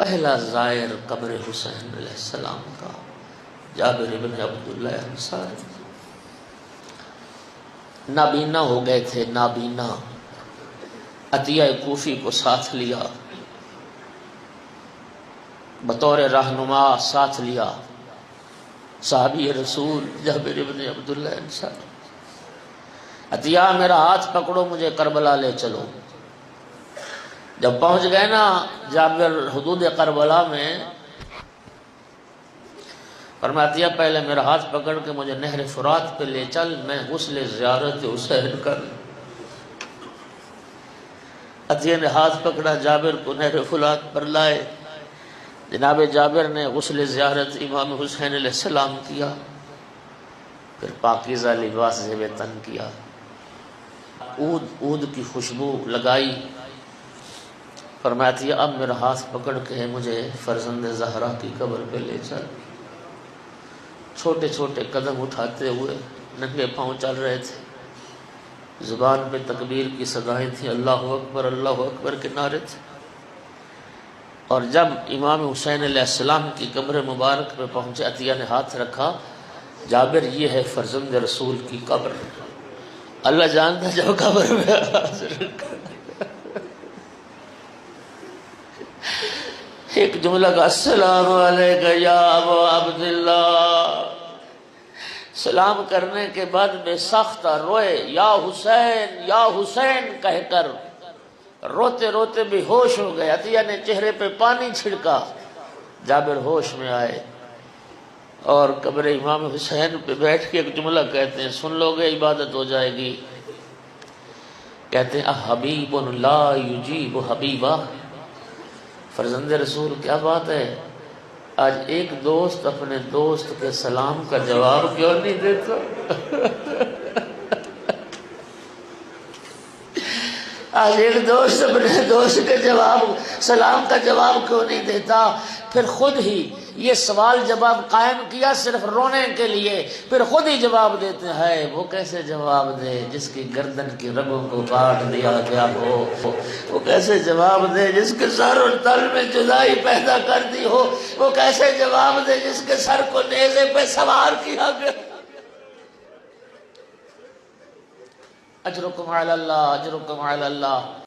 پہلا زائر قبر حسین علیہ السلام کا جابر بن عبداللہ انصاری نابینا ہو گئے تھے، نابینا۔ عطیہ کوفی کو ساتھ لیا، بطور رہنما ساتھ لیا صحابی رسول جابر بن عبداللہ انصاری۔ عطیہ میرا ہاتھ پکڑو، مجھے کربلا لے چلو۔ جب پہنچ گئے نا جابر حدود کربلا میں، فرمایا عطیہ پہلے میرا ہاتھ پکڑ کے مجھے نہر فرات پہ لے چل، میں غسل زیارت حسین کر۔ عطیہ نے ہاتھ پکڑا، جابر کو نہر فرات پر لائے، جناب جابر نے غسل زیارت امام حسین علیہ السلام کیا، پھر پاکیزہ لباس زیب تن کیا، عود کی خوشبو لگائی۔ فرمایا عطیہ اب میرا ہاتھ پکڑ کے مجھے فرزند زہرا کی قبر پہ لے چل۔ چھوٹے چھوٹے قدم اٹھاتے ہوئے ننگے پاؤں چل رہے تھے، زبان پہ تکبیر کی صدائیں تھیں، اللہ اکبر کے نعرے تھے۔ اور جب امام حسین علیہ السلام کی قبر مبارک پہ پہنچے، عطیہ نے ہاتھ رکھا، جابر یہ ہے فرزند رسول کی قبر۔ اللہ جانتا جب قبر میں حاضر ایک جملہ کا السلام علیکہ یا ابا عبداللہ، سلام کرنے کے بعد بے ساختہ روئے، یا حسین کہہ کر روتے روتے بھی ہوش ہو گئے۔ عطیہ نے چہرے پہ پانی چھڑکا، جابر ہوش میں آئے اور قبر امام حسین پہ بیٹھ کے ایک جملہ کہتے ہیں، سن لو گے عبادت ہو جائے گی۔ کہتے ہیں حبیب لا یجیب حبیبہ، فرزند رسول کیا بات ہے، آج ایک دوست اپنے دوست کے سلام کا جواب کیوں نہیں دیتا؟ آج ایک دوست اپنے دوست کے سلام کا جواب کیوں نہیں دیتا؟ پھر خود ہی یہ سوال جواب قائم کیا صرف رونے کے لیے، پھر خود ہی جواب دیتے ہیں، وہ کیسے جواب دے جس کی گردن کی رگوں کو کاٹ دیا گیا ہو، وہ کیسے جواب دے جس کے سر اور تل میں جدائی پیدا کر دی ہو، وہ کیسے جواب دے جس کے سر کو نیزے پہ سوار کیا گیا۔ اجرکم علی اللہ، اجرکم علی اللہ۔